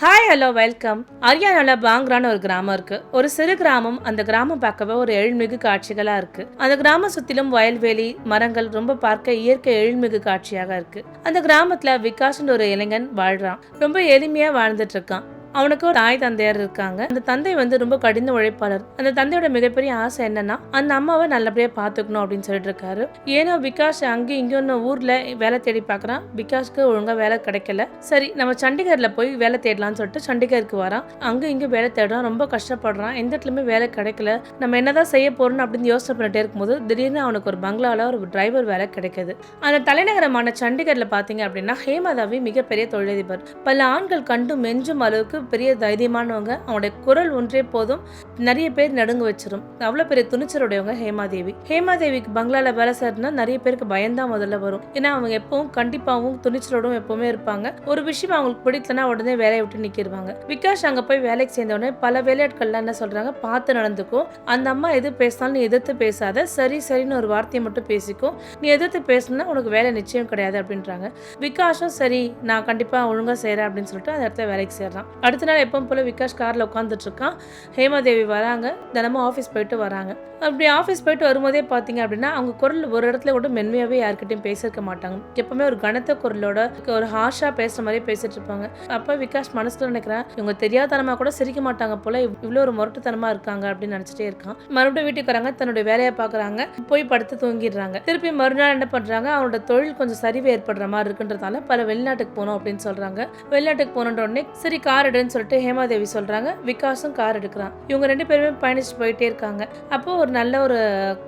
Hi hello welcome. ஹரியானால பாங்க்ரான்னு ஒரு கிராமம் இருக்கு. ஒரு சிறு கிராமம். அந்த கிராமம் பார்க்கவே ஒரு எழில்மிகு காட்சிகளா இருக்கு. அந்த கிராமம் சுத்திலும் வயல்வெளி, மரங்கள் ரொம்ப பார்க்க இயற்கை எழில்மிகு காட்சியாக இருக்கு. அந்த கிராமத்துல விகாஷ்ன்ற ஒரு இளைஞன் வாழ்றான். ரொம்ப எளிமையா வாழ்ந்துட்டு இருக்கான். அவனுக்கு ஒரு தாய் தந்தையர் இருக்காங்க. அந்த தந்தை ரொம்ப கடின உழைப்பாளர். அந்த தந்தையோட மிகப்பெரிய ஆசை என்னன்னா அந்த அம்மாவை நல்லபடியா பாத்துக்கணும் அப்படின்னு சொல்லிட்டு இருக்காரு. ஏன்னா விகாஷ் அங்கேயும் இங்கேயும் ஊர்ல வேலை தேடி பாக்குறான். விகாஷ்க்கு ஒழுங்கா வேலை கிடைக்கல. சரி நம்ம சண்டிகர்ல போய் வேலை தேடலாம்னு சொல்லிட்டு சண்டிகருக்கு வரான். அங்க இங்க வேலை தேடுறான். ரொம்ப கஷ்டப்படுறான். எந்த இடத்துலயுமே வேலை கிடைக்கல. நம்ம என்னதான் செய்ய போறோம்னு அப்படின்னு யோசனை பண்ணிட்டே இருக்கும்போது திடீர்னு அவனுக்கு ஒரு பங்களால ஒரு டிரைவர் வேலை கிடைக்குது. அந்த தலைநகரமான சண்டிகர்ல பாத்தீங்க அப்படின்னா ஹேமாதாவி மிகப்பெரிய தொழிலதிபர். பல ஆண்கள் கண்டு மெஞ்சும் அளவுக்கு பெரிய தைரியமானவங்க. அவனுடைய குரல் ஒன்றே போதும் நிறைய பேர் நடுங்க வச்சிரும். அவ்வளவு பெரிய துணிச்சலுடையவங்க ஹேமாதேவி. ஹேமாதேவிக்கு பங்களால வேலை செய்யறதுனா நிறைய பேருக்கு பயம்தான் முதல்ல வரும். ஏன்னா அவங்க எப்பவும் கண்டிப்பாவும் துணிச்சலோடும் எப்பவுமே இருப்பாங்க. ஒரு விஷயம் அவங்களுக்கு பிடிக்கலன்னா உடனே வேலையை விட்டு நிக்கிடுவாங்க. விகாஷ் அங்க போய் வேலைக்கு சேர்ந்த உடனே பல வேலையாட்கள்லாம் என்ன சொல்றாங்க, பார்த்து நடந்துக்கோ, அந்த அம்மா எது பேசினாலும் நீ எதிர்த்து பேசாத, சரி சரின்னு ஒரு வார்த்தையை மட்டும் பேசிக்கோ, நீ எதிர்த்து பேசணும்னா உனக்கு வேலை நிச்சயம் கிடையாது அப்படின்றாங்க. விகாஷும் சரி நான் கண்டிப்பா ஒழுங்கா செய்யறேன் அப்படின்னு சொல்லிட்டு அந்த இடத்துல வேலைக்கு சேர்றான். அடுத்த நாள் எப்பவும் போல விகாஷ் கார்ல உட்காந்துட்டு இருக்கான். ஹேமாதேவி வராங்க. தினமும் ஆஃபீஸ் போயிட்டு வராங்க. அப்படி ஆஃபீஸ் போயிட்டு வரும்போதே பார்த்தீங்க அப்படின்னா அவங்க குரல் ஒரு இடத்துல கூட மென்மையாவே யாருக்கிட்டையும் பேசிருக்க மாட்டாங்க. எப்பவுமே ஒரு கனத்த குரலோட ஒரு ஹார்ஷா பேசுற மாதிரி பேசிட்டு இருப்பாங்க. அப்ப விகாஷ் மனசுல நினைக்கிறேன், இவங்க தெரியாதனமா கூட சிரிக்க மாட்டாங்க போல, இவ்வளவு ஒரு முரட்டுத்தனமா இருக்காங்க அப்படின்னு நினைச்சிட்டே இருக்கான். மறுபடியும் வீட்டுக்கு வராங்க. தன்னுடைய வேலையை பாக்குறாங்க. போய் படுத்து தூங்கிடுறாங்க. திருப்பி மறுநாள் என்ன பண்றாங்க, அவனோட தொழில் கொஞ்சம் சரிவு ஏற்படுற மாதிரி இருக்குன்றதால பல வெளிநாட்டுக்கு போகணும் அப்படின்னு சொல்றாங்க. வெளிநாட்டுக்கு போன உடனே சரி கார் எடுன்னு சொல்லிட்டு ஹேமாதேவி சொல்றாங்க. விகாஷும் கார் எடுக்கிறான். இவங்க ரெண்டு பேருமே பயணிச்சு போயிட்டே இருக்காங்க. அப்போ ஒரு நல்ல ஒரு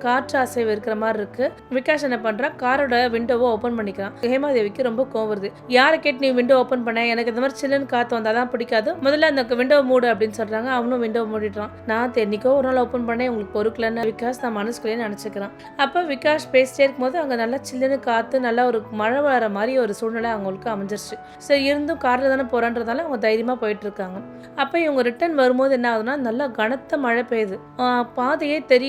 காற்று அசைவு இருக்கிற மாதிரி இருக்கு. விகாஷ் என்ன பண்றான், காரோட விண்டோவை ஓபன் பண்ணிக்கிறான். ஹேமாதேவிக்கு ரொம்ப கோவம் வருது. யாரை கேட்டு நீ விண்டோ ஓபன் பண்ண, எனக்கு இந்த மாதிரி சில்லுன்னு காத்து வந்தாதான் பிடிக்காது, முதல்ல அந்த விண்டோ மூடு அப்படின்னு சொல்றாங்க. அவனும் விண்டோ மூடிடுறான். நான் தென்னிக்கோ ஒரு நாள் ஓபன் பண்ணேன், உங்களுக்கு பொறுக்கலன்னு விகாஷ் தான் மனசுக்குள்ளேயே நினைச்சுக்கிறான். அப்ப விகாஷ் பேசிட்டே இருக்கும்போது அங்க நல்லா சில்லுன்னு காத்து நல்லா ஒரு மழை வர மாதிரி ஒரு சூழ்நிலை அவங்களுக்கு அமைஞ்சிருச்சு. சரி இருந்தும் கார்ல தானே போறான்றதால அவங்க தைரியமா போயிட்டு இருக்காங்க. அப்ப இவங்க ரிட்டர்ன் வரும்போது என்ன ஆகுதுன்னா நல்லா கனத்த மழை பெய்யுது. பாதையே தெரியல.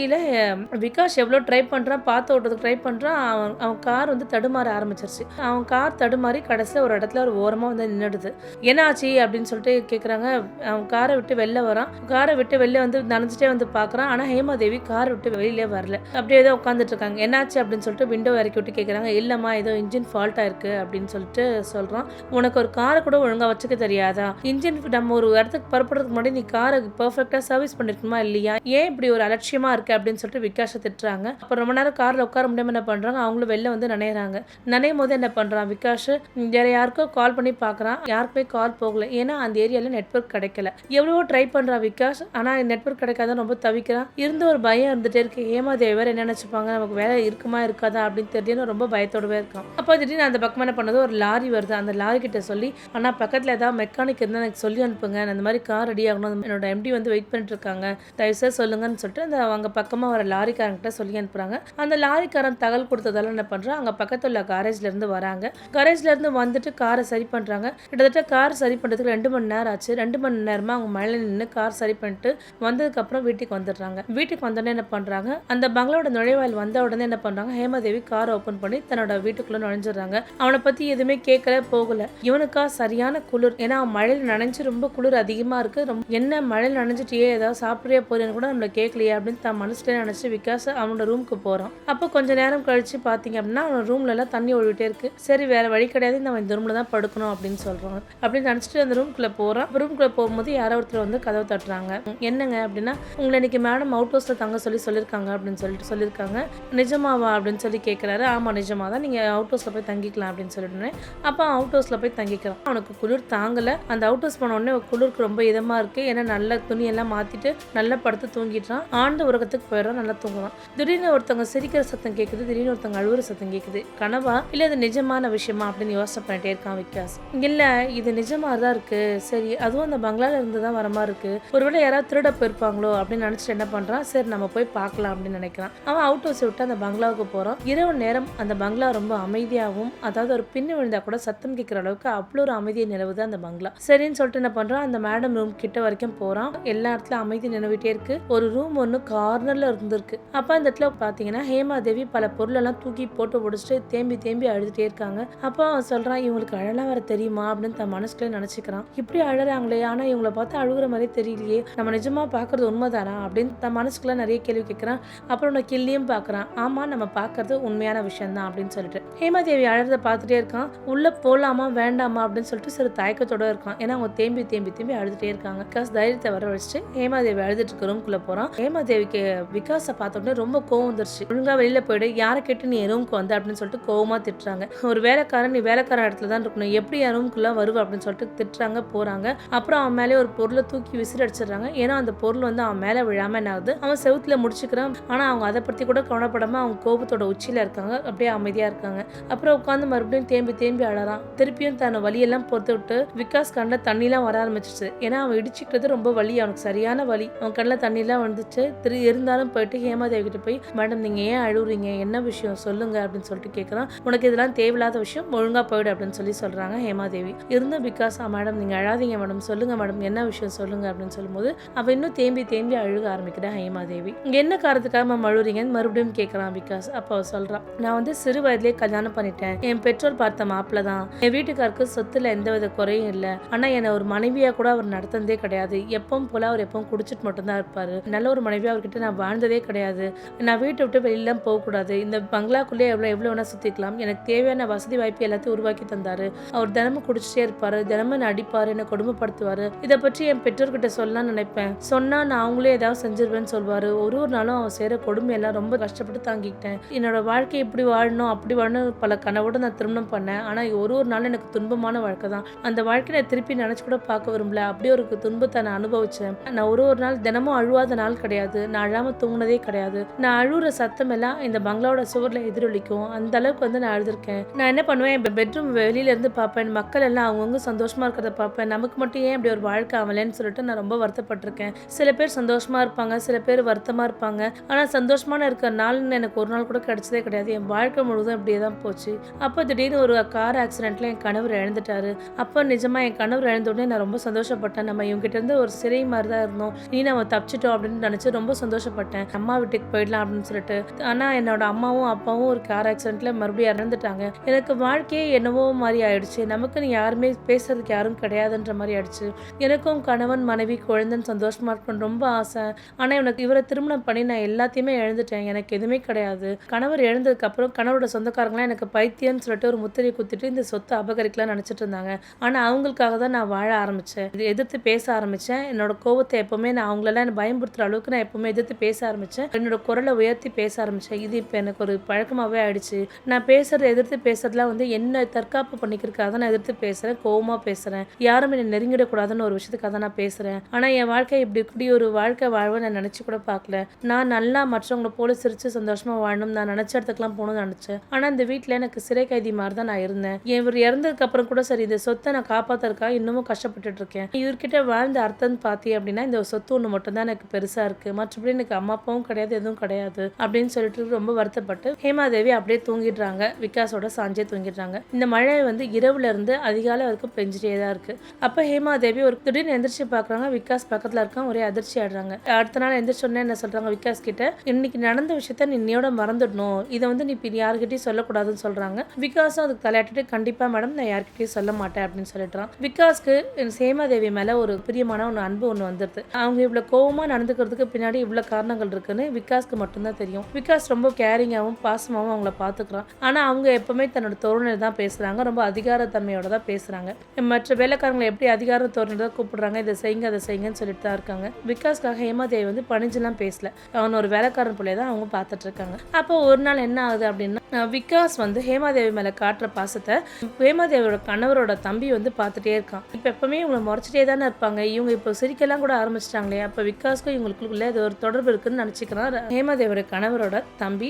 விகாஷ் எவ்வளோ ட்ரை பண்ணுறான், பார்த்து ஓட்டுறதுக்கு ட்ரை பண்ணுறான். அவன் கார் தடுமாற ஆரம்பிச்சிருச்சு. அவன் கார் தடுமாறி கடைசியில் ஒரு இடத்துல ஒரு ஓரமாக நின்றுடுது. என்னாச்சு அப்படின்னு சொல்லிட்டு கேட்குறாங்க. அவன் காரை விட்டு வெளில வரான். காரை விட்டு வெளில நனைஞ்சிட்டே பார்க்குறான். ஆனால் ஹேமாதேவி காரை விட்டு வெளியிலே வரல. அப்படியே ஏதோ உட்காந்துட்டு இருக்காங்க. என்னாச்சு அப்படின்னு சொல்லிட்டு விண்டோ இறக்கி விட்டு கேட்குறாங்க. இல்லைம்மா ஏதோ இன்ஜின் ஃபால்ட் ஆயிருக்கு அப்படின்னு சொல்லிட்டு சொல்கிறான். உனக்கு ஒரு காரை கூட ஒழுங்காக வச்சுக்க தெரியாதா? இன்ஜின் நம்ம ஒரு இடத்துக்கு புறப்படுறதுக்கு முன்னாடி நீ காரை பெர்ஃபெக்டாக சர்வீஸ் பண்ணிருக்கணுமா இல்லையா? ஏன் இப்படி ஒரு அலட்சியமா இருக்கு அப்படின்னு சொல்லிட்டு விகாஷை திட்டுறாங்க. அப்புறம் ரொம்ப நேரம் கார்ல உட்கார முடியாம என்ன பண்றாங்க, அவங்களும் வெளில நனையறாங்க. நனையும் போது என்ன பண்றான் விகாஷ், வேற யாருக்கோ கால் பண்ணி பாக்குறான். யாருக்குமே கால் போகல. ஏன்னா அந்த ஏரியால நெட்வொர்க் கிடைக்கல. எவ்வளவோ ட்ரை பண்றான் விகாஷ். ஆனா நெட்வொர்க் கிடைக்காத ரொம்ப தவிக்கிறான். இருந்த ஒரு பயம் இருந்துட்டே இருக்கு. ஹேமாதேவி வேற என்ன நினைச்சுப்பாங்க, நமக்கு வேலை இருக்குமா இருக்காதா அப்படின்னு தெரியல, ரொம்ப பயத்தோடவே இருக்கான். அப்போ திடீர்னு அந்த பக்கம் என்ன பண்ணது, ஒரு லாரி வருது. அந்த லாரி கிட்ட சொல்லி, ஆனா பக்கத்துல ஏதாவது மெக்கானிக் இருந்தா எனக்கு சொல்லி அனுப்புங்க, அந்த மாதிரி கார் ரெடி ஆகணும், என்னோட எம்டி வெயிட் பண்ணிட்டு இருக்காங்க, தயவுசெய்து சொல்லுங்கன்னு சொல்லிட்டு அந்த அவங்க பக்கமா வர லாரிக்காரங்கிட்ட சொல்லி அனுப்புறாங்க. அந்த லாரிக்காரன் தகவல் கொடுத்ததால என்ன பண்றான், அங்க பக்கத்துல உள்ள கேரேஜ்ல இருந்து வராங்க. கேரேஜ்ல இருந்து வந்துட்டு காரை சரி பண்றாங்க. கிட்டத்தட்ட கார் சரி பண்றதுக்கு 2 மணி நேரம் ஆச்சு. 2 மணி நேரமா அவங்க மழையில நின்று கார் சரி பண்ணிட்டு வந்ததுக்கு அப்புறம் வீட்டுக்கு வந்துடுறாங்க. வீட்டுக்கு வந்தோடனே என்ன பண்றாங்க, அந்த பங்களாவோட நுழைவாயில் வந்த உடனே என்ன பண்றாங்க, ஹேமாதேவி கார் ஓபன் பண்ணி தன்னோட வீட்டுக்குள்ள நுழைஞ்சிடுறாங்க. அவனை பத்தி எதுவுமே கேட்கல போகல. இவனுக்கா சரியான குளிர். ஏன்னா அவன் மழையில நனைஞ்சு ரொம்ப குளிர் அதிகமா இருக்கு. என்ன மழையில நனைஞ்சிட்டே ஏதாவது சாப்பிட்றியா போறேன்னு கூட நம்மள கேட்கலையே அப்படின்னு தான் மனசுல நினைச்சு விகாஸ் அவனோட ரூமுக்கு போறான். அப்போ கொஞ்ச நேரம் கழிச்சு பாத்தீங்க அப்படின்னா அவனோட ரூம்ல எல்லாம் தண்ணி ஒழிவிட்டே இருக்கு. சரி வேற வழி கிடையாது, நம்ம இந்த ரூம்ல தான் படுக்கணும் அப்படின்னு சொல்றாங்க. அப்படின்னு நினைச்சிட்டு அந்த ரூம்குள்ள போறான். ரூம்குள்ள போகும்போது யாரோ ஒருத்தர் கதவை தட்டுறாங்க. என்னங்க அப்படின்னா, உங்களை இன்னைக்கு மேடம் அவுட் ஹவுஸ்ல தங்க சொல்லியிருக்காங்க அப்படின்னு சொல்லிட்டு சொல்லியிருக்காங்க. நிஜமாவா அப்படின்னு சொல்லி கேட்கிறாரு. ஆமா நிஜமா தான், நீங்க அவுட் ஹவுஸ்ல போய் தங்கிக்கலாம் அப்படின்னு சொல்லிட்டு அப்ப அவுட் ஹவுஸ்ல போய் தங்கிக்கிறான். அவனுக்கு குளிர் தாங்கல. அந்த அவுட் ஹவுஸ் போன உடனே குளிருக்கு ரொம்ப இதமா இருக்கு. ஏன்னா நல்ல துணி எல்லாம் மாத்திட்டு நல்லா படுத்து தூங்கிட்டான். ஆழ்ந்த உறக்கத்துக்கு போயிடுறான். நல்லா தூங்குறான். திடீர்னு ஒருத்தவங்க சிரிக்கிற சத்தம் கேட்குது. திடீர்னு ஒருத்தவங்க அழுவுற சத்தம் கேட்குது. கனவா இல்ல இது நிஜமான விஷயமா அப்படின்னு யோசனை பண்ணிட்டே இருக்கான் விகாஸ். இல்ல இது நிஜமா தான் இருக்கு. சரி அதுவும் அந்த பங்களால இருந்து தான் வர மாதிரி இருக்கு. ஒருவேளை யாராவது திருட போயிருப்பாங்களோ அப்படின்னு நினைச்சிட்டு என்ன பண்றான், சரி நம்ம போய் பார்க்கலாம் அப்படின்னு நினைக்கிறான். அவன் அவுட் ஹவுஸ் விட்டு அந்த பங்களாவுக்கு போறான். இரவு நேரம் அந்த பங்களா ரொம்ப அமைதியாகவும், அதாவது ஒரு பின்னு விழுந்தா கூட சத்தம் கேட்கிற அளவுக்கு அவ்வளோ ஒரு அமைதியை நிலவுது அந்த பங்களா. சரின்னு சொல்லிட்டு சொல்லிட்டு என்ன பண்றான், அந்த மேடம் ரூம் கிட்ட வரைக்கும் போறான். எல்லா இடத்துல அமைதி நினைவிட்டே இருக்கு. ஒரு ரூம் ஒன்று கார்னர்ல இருந்திருக்கு. அப்ப அந்த இடத்துல பாத்தீங்கன்னா ஹேமாதேவி பல பொருளெல்லாம் தூக்கி போட்டு உடைச்சிட்டு தேம்பி தேம்பி அழுதுட்டே இருக்காங்க. அப்போ அவன் சொல்றான், இவங்களுக்கு அழலாம் வர தெரியுமா அப்படின்னு தன் மனசுக்குள்ளே நினைச்சுக்கிறான். இப்படி அழறாங்களே, ஆனா இவங்களை பார்த்து அழுகுற மாதிரி தெரியலையே, நம்ம நிஜமா பாக்குறது உண்மைதானா அப்படின்னு தன் மனசுக்குள்ள நிறைய கேள்வி கேட்கிறான். அப்புறம் உன்னை கிள்ளியும் பாக்குறான். ஆமா, நம்ம பாக்குறது உண்மையான விஷயம் தான் அப்படின்னு சொல்லிட்டு ஹேமாதேவி அழறத பார்த்துட்டே இருக்கான். உள்ள போலாமா வேண்டாமா அப்படின்னு சொல்லிட்டு சிறு தயக்கத்தோட இருக்கான். ஏன்னா அவங்க தேம்பி தேம்பி தேம்பி அழுதுட்டே இருக்காங்க. விகாஸ் தைரியத்தை வர வச்சுட்டு ஹேமாதேவி அழுதுட்டு இருக்க ரூம்குள்ள போறான். ஹேமாதேவிக்கு விகாஸை பார்த்த உடனே ரொம்ப கோவம் வந்துருச்சு. ஒழுங்கா வெளியில போயிடு, யாரை கேட்டு நீ ரூம்க்கு வந்த அப்படின்னு சொல்லிட்டு கோவமா திட்டுறாங்க. ஒரு வேலைக்காரன், நீ வேலைக்காரன் இடத்துல தான் இருக்கணும், எப்படி என் ரூம்குள்ள வருவ அப்படின்னு சொல்லிட்டு திட்டுறாங்க. போறாங்க. அப்புறம் அவன் மேலே ஒரு பொருளை தூக்கி விசிறி அடிச்சிடுறாங்க. ஏன்னா அந்த பொருள் வந்து அவன் மேல விழாம என்ன ஆகுது, அவன் செவுத்துல முடிச்சுக்கிறான். ஆனா அவங்க அதை பத்தி கூட கவலைப்படாம அவங்க கோபத்தோட உச்சியில இருக்காங்க. அப்படியே அமைதியா இருக்காங்க. அப்புறம் உட்காந்து மறுபடியும் தேம்பி தேம்பி அழறான். திருப்பியும் தன் வலியெல்லாம் பொறுத்து விட்டு விகாஸ் கண்ணில் தண்ணிலாம் வர ஆரம்பிச்சிச்சு. ஏன்னா அவன் இடிச்சுக்கிறது ரொம்ப வலி, அவனுக்கு சரியான வலி. அவன் கண்ணில் தண்ணிலாம் வந்துச்சு. இருந்தாலும் போயிட்டு ஹேமாதேவி கிட்ட போய், மேடம் நீங்க ஏன் அழுவுறீங்க, என்ன விஷயம் சொல்லுங்க அப்படின்னு சொல்லிட்டு கேட்கறான். உனக்கு இதெல்லாம் தேவையில்லாத விஷயம், ஒழுங்கா போயிடு அப்படின்னு சொல்றாங்க ஹேமாதேவி. இருந்தும் விகாஸ், மேடம் நீங்க அழாதீங்க மேடம், சொல்லுங்க மேடம், என்ன விஷயம் சொல்லுங்க அப்படின்னு சொல்லும்போது அவன் இன்னும் தேம்பி தேம்பி அழுக ஆரம்பிக்கிறான் ஹேமாதேவி. இங்க என்ன காரணத்துக்காக மேம் அழுறீங்கன்னு மறுபடியும் கேட்கறான் விகாஸ். அப்போ அவ சொல்றான், நான் வந்து சிறு வயதிலே கல்யாணம் பண்ணிட்டேன். என் பெற்றோர் பார்த்த மாப்பிள்ள தான். என் வீட்டுக்காருக்கு சொத்துல எந்தவித குறையும் இல்லை. ஆனா என்னை ஒரு மனைவியா கூட அவர் நடத்ததே கிடையாது. எப்பவும் போல அவர் எப்பவும் குடிச்சிட்டு மட்டும்தான் இருப்பாரு. நல்ல ஒரு மனைவியா அவர்கிட்ட நான் வாழ்ந்ததே கிடையாது. நான் வீட்டை விட்டு வெளியிலாம் போகக்கூடாது. இந்த பங்களாக்குள்ளே எவ்வளவு வேணா சுத்திக்கலாம். எனக்கு தேவையான வசதி வாய்ப்பு எல்லாத்தையும் உருவாக்கி தந்தாரு. அவர் தினமும் குடிச்சிட்டே இருப்பாரு, தினமும் என்ன அடிப்பாரு, என்ன கொடுமைப்படுத்துவாரு. இதை பற்றி என் பெற்றோர்கிட்ட சொல்லலாம்னு நினைப்பேன். சொன்னா நான் அவங்களே ஏதாவது செஞ்சிருவேன்னு சொல்வாரு. ஒரு நாளும் அவன் செய்யற கொடுமையெல்லாம் ரொம்ப கஷ்டப்பட்டு தாங்கிக்கிட்டேன். என்னோட வாழ்க்கை இப்படி வாழணும் அப்படி வாழணும் பல கனவோட நான் திருமணம் பண்ணேன். ஆனா ஒரு நாளும் எனக்கு துன்பமான வாழ்க்கை தான். அந்த வாழ்க்கையை நான் திருப்பி நினைச்சு கூட பார்க்க விரும்பல. அப்படியே ஒரு துன்பத்தை நான் அனுபவிச்சேன். நான் ஒரு நாள் தினமும் அழுவாத நாள் கிடையாது. நான் அழாம தூங்கினதே கிடையாது. நான் அழுகுற சத்தம் எல்லாம் இந்த பங்களாவோட சுவர்ல எதிரொலிக்கும். அந்த அளவுக்கு வந்து நான் அழுதுருக்கேன். நான் என்ன பண்ணுவேன், பெட்ரூம் வெளியில இருந்து பார்ப்பேன். மக்கள் எல்லாம் அவங்கவுங்க சந்தோஷமா இருக்கிறத பார்ப்பேன். நமக்கு மட்டும் ஏன் இப்படி ஒரு வாழ்க்கை ஆகலன்னு சொல்லிட்டு நான் ரொம்ப வருத்தப்பட்டிருக்கேன். சில பேர் சந்தோஷமா இருப்பாங்க, சில பேர் வருத்தமா இருப்பாங்க. ஆனா சந்தோஷமான இருக்கிற நாள்னு எனக்கு ஒரு நாள் கூட கிடைச்சதே கிடையாது. என் வாழ்க்கை முழுவதும் இப்படியே தான் போச்சு. அப்போ திடீர்னு ஒரு கார் ஆக்சிடென்ட்ல என் கணவர் இழந்துட்டாரு. அப்போ நிஜமா என் கணவர் இழந்த உடனே நான் ரொம்ப சந்தோஷப்பட்டேன். நம்ம இவங்க கிட்ட இருந்து ஒரு சிறை மாதிரி தான் இருந்தோம், நீ நம்ம தப்பிச்சிட்டோம் அப்படின்னு நினைச்சு ரொம்ப சந்தோஷப்பட்டேன். அம்மா வீட்டுக்கு போயிடலாம் அப்படின்னு சொல்லிட்டு. ஆனா என்னோட அம்மாவும் அப்பாவும் ஒரு கார் ஆக்சிடென்ட்ல மறுபடியும் இறந்துட்டாங்க. எனக்கு வாழ்க்கையே என்னவோ மாதிரி ஆயிடுச்சு. நமக்குன்னு யாருமே பேசுறதுக்கு யாரும் கிடையாதுன்ற மாதிரி ஆயிடுச்சு. எனக்கும் கணவன் மனைவி குழந்தைன்னு சந்தோஷமா இருக்கணும் ரொம்ப ஆசை. ஆனா இவரை திருமணம் பண்ணி நான் எல்லாத்தையுமே இழந்துட்டேன். எனக்கு எதுவுமே கிடையாது. கணவர் இழந்ததுக்கு அப்புறம் கணவரோட சொந்தக்காரங்களாம் எனக்கு பைத்தியம்னு சொல்லிட்டு ஒரு முத்திரை குத்திட்டு இந்த சொத்தை அபகரிக்கலாம் நினைச்சிட்டு இருந்தாங்க. ஆனா அவங்களுக்காக தான் நான் வாழ ஆரம்பிச்சேன். எதிர்த்து பேச ஆரம்பிச்சேன். என்னோட கோபத்தை எப்பவுமே நான் அவங்களெல்லாம் பயன்படுத்துற அளவுக்கு நான் எப்பவுமே எதிர்த்து பேச ஆரம்பிச்சேன். என்னோட குரலை உயர்த்தி பேச ஆரம்பிச்சேன். இது இப்போ எனக்கு ஒரு பழக்கமாவே ஆயிடுச்சு. நான் பேசுறத எதிர்த்து பேசுறதுலாம் வந்து என்ன தற்காப்பு பண்ணிக்கிறதுக்காக நான் எதிர்த்து பேசுறேன், கோவமா பேசுறேன். யாரும் என்னை நெருங்கிடக்கூடாதுன்னு ஒரு விஷயத்துக்காக தான் நான் பேசுறேன். ஆனா என் வாழ்க்கை இப்படி ஒரு வாழ்க்கை வாழ்வை நான் நினைச்சு கூட பார்க்கல. நான் நல்லா மற்றவங்களை போல சிரிச்சு சந்தோஷமா வாழணும், நான் நினைச்ச இடத்துக்குலாம் போகணும்னு நினைச்சேன். ஆனா இந்த வீட்டுல எனக்கு சிறை கைதி மாதிரி தான் நான் இருந்தேன். இவர் இறந்ததுக்கு அப்புறம் கூட சரி, இந்த சொத்தை நான் காப்பாத்துறதுக்காக இன்னமும் கஷ்டப்பட்டுட்டு இருக்கேன். இவர்கிட்ட வாழ்ந்த அர்த்தம் பாத்தி அப்படின்னா இந்த சொத்து ஒண்ணு மட்டும் தான் எனக்கு பெருசா இருக்கு. மற்றபடி எனக்கு அம்மா அப்பாவும் கிடையாது, எதுவும் கிடையாது அப்படின்னு சொல்லிட்டு ரொம்ப வருத்தப்பட்டு ஹேமாதேவி அப்படியே தூங்கிடுறாங்க. விகாஸோட சாஞ்சே தூங்கிடுறாங்க. இந்த மழை வந்து இரவுல இருந்து அதிகாலை வரைக்கும் பெஞ்சிட்டே தான் இருக்கு. அப்ப ஹேமாதேவி ஒரு திடீர்னு எந்திரிச்சு பாக்குறாங்க. விகாஸ் பக்கத்துல இருக்கான். ஒரே அதிர்ச்சி ஆடுறாங்க. அடுத்த நாள் எந்திரிச்ச உடனே என்ன சொல்றாங்க விகாஸ் கிட்ட, இன்னைக்கு நடந்த விஷயத்த நீ இன்னையோட மறந்துடணும், இதை வந்து நீ யாருக்கிட்டையும் சொல்லக்கூடாதுன்னு சொல்றாங்க. விகாஸும் அதுக்கு தலையாட்டிட்டு, கண்டிப்பா மேடம் நான் யார்கிட்டயும் சொல்ல மாட்டேன் அப்படின்னு சொல்லிடுறான். விகாஸ்க்கு ஹேமாதேவி மேல ஒரு பிரியமான ஒரு அன்பு ஒண்ணு வந்துருது. அவங்க இவ்வளவு கோவமா நடந்துக்கிறதுக்கு பின்னாடி இவ்வளவு காரணங்கள் இருக்குன்னு விகாஸ்க்கு மட்டும்தான் தெரியும். விகாஸ் ரொம்ப கேரிங்காவும் பாசமாவும் அவங்கள பாத்துக்கிறான். ஆனா அவங்க எப்பவுமே தன்னோட தோரணையில தான் பேசுறாங்க. ரொம்ப அதிகாரத்தன்மையோட தான் பேசுறாங்க. மற்ற வேலைக்காரங்களை எப்படி அதிகார தோரணையில தான் கூப்பிடுறாங்க, இதை செய்யுங்க அதை செய்யுங்கன்னு சொல்லிட்டு தான் இருக்காங்க. விகாஸ்க்காக ஹேமாதேவி வந்து பணிஞ்செல்லாம் பேசல. அவன் ஒரு வேலைக்காரன் பிள்ளைய தான் அவங்க பார்த்துட்டு இருக்காங்க. அப்போ ஒரு நாள் என்ன ஆகுது அப்படின்னா, விகாஸ் வந்து ஹேமாதேவி மேல காட்டுற பாசத்தை ஹேமாதேவியோட கணவரோட தம்பி வந்து பார்த்துட்டே இருக்கான். இப்ப எப்பவுமே இவங்களை முறைச்சிட்டே தானே இருப்பாங்க, இவங்க இப்போ சிரிக்கலாம் கூட ஆரம்பிச்சிட்டாங்களே, அப்ப விகாஸ்க்கும் இவங்களுக்குள்ள இது ஒரு தொடர்பு இருக்குன்னு நினைச்சுக்கிறான் ஹேமாதேவியோட கணவரோட தம்பி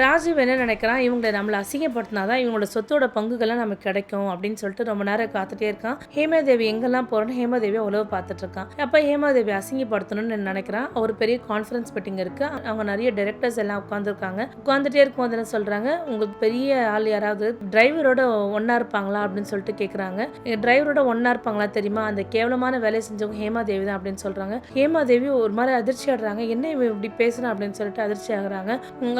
ராஜீவ் என்ன நினைக்கிறான், இவங்களை நம்மளை அசிங்கப்படுத்தினாதான் இவங்களோட சொத்தோட பங்குகள்லாம் நமக்கு கிடைக்கும் அப்படின்னு சொல்லிட்டு ரொம்ப நேரம் காத்துட்டே இருக்கான். ஹேமாதேவி எங்கெல்லாம் போறோன்னு ஹேமாதேவி அவ்வளவு பார்த்துட்டு இருக்கான். அப்ப ஹேமாதேவி அசிங்கப்படுத்தணும்னு நினைக்கிறான். ஒரு பெரிய கான்ஃபரன்ஸ் மீட்டிங் இருக்கு. அவங்க நிறைய டைரக்டர்ஸ் எல்லாம் உட்காந்துருக்காங்க. உட்காந்துட்டே இருக்கும்போது என்ன சொல்றாங்க, உங்களுக்கு பெரிய ஆள் யாராவது டிரைவரோட ஒன்னா இருப்பாங்களா அப்படின்னு சொல்லிட்டு கேட்குறாங்க. டிரைவரோட ஒன்னா இருப்பாங்களா தெரியுமா, அந்த கேவலமான வேலையை செஞ்சவங்க ஹேமாதேவி தான் அப்படின்னு சொல்றாங்க. ஹேமாதேவி ஒரு மாதிரி அதிர்ச்சி ஆடுறாங்க. என்ன இவன் இப்படி பேசுறான் அப்படின்னு சொல்லிட்டு அதிர்ச்சி ஆகுறாங்க.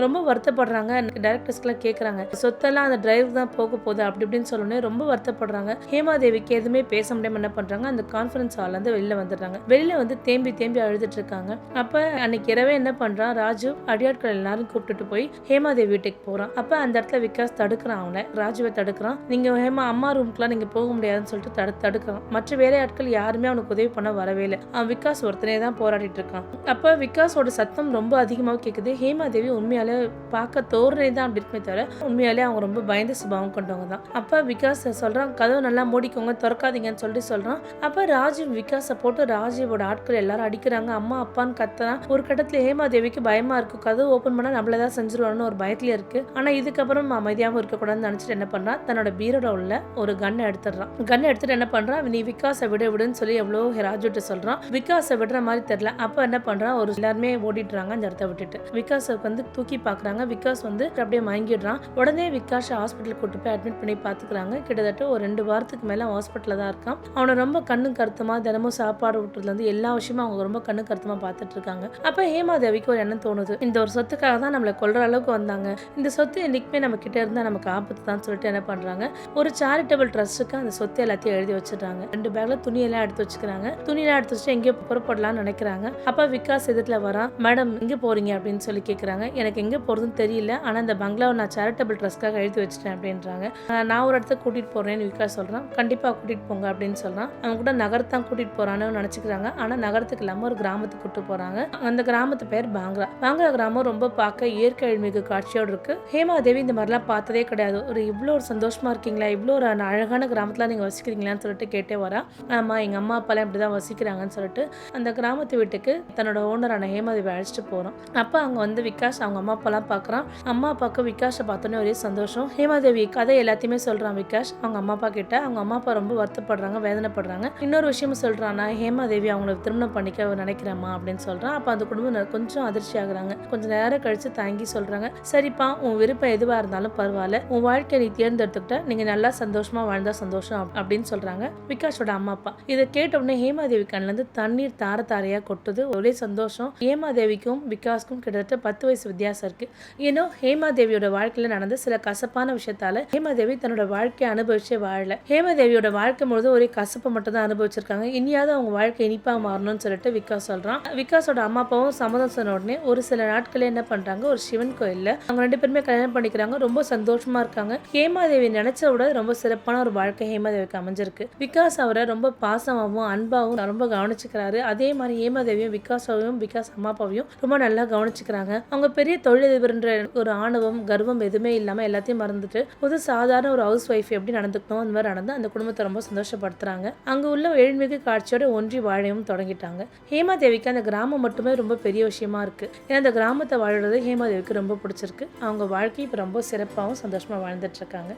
ரொம்ப வருத்தப்படுறாங்க. டைரக்டர்ஸ்க்குலாம் கேட்குறாங்க, சொத்தெல்லாம் அந்த டிரைவ் தான் போக போகுது அப்படி இப்படின்னு சொல்லணும்னே ரொம்ப வருத்தப்படுறாங்க. ஹேமாதேவிக்கு எதுவுமே பேச முடியாம என்ன பண்றாங்க, அந்த கான்ஃபரன்ஸ் ஹால்ல இருந்து வெளியில வந்துடுறாங்க. வெளியில வந்து தேம்பி தேம்பி அழுதுட்டு இருக்காங்க. அப்ப அன்னைக்கு இரவே என்ன பண்றான், ராஜு அடியாட்கள் எல்லாரும் கூப்பிட்டுட்டு போய் ஹேமாதேவி வீட்டுக்கு போறான். அப்ப அந்த இடத்துல விகாஸ் தடுக்கிறான். அவனை ராஜுவை தடுக்கிறான். நீங்க அம்மா ரூம்க்குலாம் நீங்க போக முடியாதுன்னு சொல்லிட்டு தடுக்கிறான். மற்ற வேலையாட்கள் யாருமே அவனுக்கு உதவி பண்ண வரவே இல்லை. அவன் விகாஸ் ஒருத்தனே தான் போராடிட்டு இருக்கான். அப்ப விகாஸோட சத்தம் ரொம்ப அதிகமாக கேட்குது. ஹேமாதேவி உண்மையாலே பார்க்க தோரணை தான் அப்படி இருக்குமே தவிர உண்மையாலே அவங்க ரொம்ப பயந்த சுபாவம் கொண்டவங்க தான். அப்ப விகாஸ் சொல்றான், கதவு நல்லா மூடிக்கோங்க, திறக்காதீங்கன்னு சொல்லிட்டு சொல்றான். அப்ப ராஜு விகாஸை போட்டு ராஜுவோட ஆட்கள் எல்லாரும் அடிக்கிறாங்க. அம்மா அப்பான்னு கத்துறான். ஒரு கட்டத்துல ஹேமாதேவிக்கு பயமா இருக்கு, கதவு ஓபன் பண்ணா நம்மளதான் செஞ்சிருவான்னு ஒரு பயத்துல இருக்கு. ஆனா இதுக்கப்புறம் அமைதியாகவும் இருக்கக்கூடாதுன்னு நினைச்சிட்டு என்ன பண்றான், தன்னோட பீரோட உள்ள ஒரு கன்னை எடுத்துடுறான். கன்னை எடுத்துட்டு என்ன பண்றான், நீ விகாஸை விடுன்னு சொல்லி எவ்வளோ ராஜுட்ட சொல்றான். விகாஸை விடுற மாதிரி தெரியல. அப்ப என்ன பண்றான், ஒரு எல்லாருமே ஓடிடுறாங்க அந்த இடத்த விட்டுட்டு. விகாஸுக்கு வந்து தூக்கி பாக்குறாங்க. விகாஸ் வந்து அப்படியே மயங்கிடுறான். உடனே விகாஸ் ஹாஸ்பிட்டல் கூட்டு போய் அட்மிட் பண்ணி பாத்துக்கிறாங்க. கிட்டத்தட்ட ஒரு 2 வாரத்துக்கு மேல ஹாஸ்பிட்டல்ல தான் இருக்கான். அவனை ரொம்ப கண்ணு கருத்துமா தினமும் சாப்பாடு விட்டுறதுல இருந்து எல்லா விஷயமும் அவங்க ரொம்ப கண்ணு கருத்துமா பார்த்துட்டு இருக்காங்க. அப்ப ஹேமாதேவிக்கு ஒரு எண்ணம் தோணுது, இந்த ஒரு சொத்துக்காக தான் நம்மளை கொல்ற அளவுக்கு வந்தாங்க, இந்த சொத்து என்னைக்குமே நம்ம கிட்ட இருந்தா நமக்கு ஆபத்து தான் சொல்லிட்டு என்ன பண்றாங்க, ஒரு சேரிட்டபிள் ட்ரஸ்ட்டுக்கு அந்த சொத்து எல்லாத்தையும் எழுதி வச்சிடுறாங்க. 2 பேக்ல துணியெல்லாம் எடுத்து வச்சுக்கிறாங்க. துணியெல்லாம் எடுத்து வச்சுட்டு எங்கேயோ புறப்படலாம்னு நினைக்கிறாங்க. அப்ப விகாஸ் எதிர்த்துல வரான். மேடம் எங்க போறீங்க அப்படின்னு சொல்லி கேட்கறாங்க. எனக்கு எங்க போறதுன்னு தெரியல, ஆனா இந்த பங்களாவை நான் சேரிட்டபிள் ட்ரஸ்ட்காக எழுதி வச்சிட்டேன் அப்படின்றாங்க. நான் ஒரு இடத்துக்கு கூட்டிட்டு போறேன்னு விகாஸ் சொல்றான். கண்டிப்பா கூட்டிட்டு போங்க அப்படின்னு சொல்றான். அவங்க கூட நகரத்தான் கூட்டிட்டு போறான்னு நினைச்சுக்கிறாங்க. ஆனா நகரத்துக்கு இல்லாம ஒரு கிராமத்துக்கு கூட்டு போறாங்க. அந்த கிராமத்து பேர் பாங்க்ரா. பாங்க்ரா கிராமம் ரொம்ப பார்க்க இயற்கை மிகு காட்சியோடு இருக்கு. ஹேமாதேவி இந்த மாதிரிலாம் பார்த்ததே கிடையாது. இவ்வளோ ஒரு சந்தோஷமா இருக்கீங்களா, இவ்வளோ ஒரு அழகான கிராமத்துல நீங்க வசிக்கிறீங்களான்னு சொல்லிட்டு கேட்டே வரா. ஆமா எங்க அம்மா அப்பாலாம் இப்படிதான் வசிக்கிறாங்கன்னு சொல்லிட்டு அந்த கிராமத்து வீட்டுக்கு தன்னோட ஓனரான ஹேமாதேவி அழைச்சிட்டு போறோம். அப்ப அங்க வந்து விகாஸ் அவங்க அம்மா அப்பாலாம் பாக்குறான். அம்மா அப்பாவுக்கு விகாஸை பார்த்தோன்னே ஒரே சந்தோஷம். ஹேமாதேவி கதை எல்லாத்தையுமே சொல்றான் விகாஸ் அவங்க அம்மா அப்பா கிட்ட. அவங்க அம்மா அப்பா ரொம்ப வருத்தப்படுறாங்க, வேதனைப்படுறாங்க. இன்னொரு விஷயம் சொல்றான், நான் ஹேமாதேவி அவங்களை திருமணம் பண்ணிக்க நினைக்கிறேம்மா அப்படின்னு சொல்றான். அப்ப அந்த குடும்பம் கொஞ்சம் அதிர்ச்சி ஆகுறாங்க. கொஞ்சம் நேரம் கழிச்சு தாங்கி சொல்றாங்க, சரிப்பா உன் விருப்பம் எதுவா இருந்தாலும் பரவாயில்ல, உன் வாழ்க்கையை நீ தேர்ந்தெடுத்துக்கிட்ட, நீங்க நல்லா சந்தோஷமா வாழ்ந்தா சந்தோஷம் அப்படின்னு சொல்றாங்க விகாஸோட அம்மா அப்பா. இதை கேட்ட உடனே ஹேமாதேவி கண்ணுல இருந்து தண்ணீர் தார தாரையா கொட்டுது. ஒரே சந்தோஷம். ஹேமாதேவிக்கும் விகாஸ்க்கும் கிட்டத்தட்ட 10 வயசு வித்தியாசம் இருக்கு. ஏன்னோ ஹேமாதேவியோட வாழ்க்கையில நடந்த சில கசப்பான விஷயத்தால ஹேமாதேவி தன்னோட வாழ்க்கையை அனுபவிச்சே வாழல. ஹேமாதேவியோட வாழ்க்கை முழுது ஒரே கசப்பு மட்டும் தான் அனுபவிச்சிருக்காங்க. இனியாவது அவங்க வாழ்க்கை இனிப்பா மாறணும்னு சொல்லிட்டு விகாஸ் சொல்றான். விகாஸோட அம்மா அப்பாவும் சம்மதம் சொன்ன உடனே ஒரு சில நாட்களே என்ன பண்றாங்க, ஒரு சிவன் கோயில்ல அவங்க 2 பேருமே கல்யாணம் பண்ணிக்கிறாங்க. ரொம்ப சந்தோஷமா இருக்காங்க. ஹேமாதேவி நினைச்ச விட ரொம்ப சிறப்பான ஒரு வாழ்க்கை ஹேமாதேவிக்கு அமைஞ்சிருக்கு. விகாஸ் அவரை ரொம்ப பாசமாவும் அன்பாவும் ரொம்ப கவனிச்சுக்கிறாரு. அதே மாதிரி ஹேமாதேவியும் விகாஸாவையும் விகாஸ் அம்மா அப்பாவையும் ரொம்ப நல்லா கவனிச்சுக்கிறாங்க. அவங்க பெரிய தொழிலதிபர்ன்ற ஒரு ஆணவம் கர்வம் எதுவுமே இல்லாம எல்லாத்தையும் மறந்துட்டு ஒரு சாதாரண ஒரு ஹவுஸ் ஒய்ஃப் எப்படி நடந்துக்கணும் அந்த மாதிரி நடந்து அந்த குடும்பத்தை ரொம்ப சந்தோஷப்படுத்துறாங்க. அங்க உள்ள எழில்மிகு காட்சியோட ஒன்றி வாழவும் தொடங்கிட்டாங்க. ஹேமாதேவிக்கு அந்த கிராமம் மட்டுமே ரொம்ப பெரிய விஷயமா இருக்கு. ஏன்னா அந்த கிராமத்தை வாழறது ஹேமாதேவிக்கு ரொம்ப பிடிச்சிருக்கு. அவங்க வாழ்க்கை இப்ப ரொம்ப சிறப்பாகவும் சந்தோஷமா வாழ்ந்துட்டு இருக்காங்க.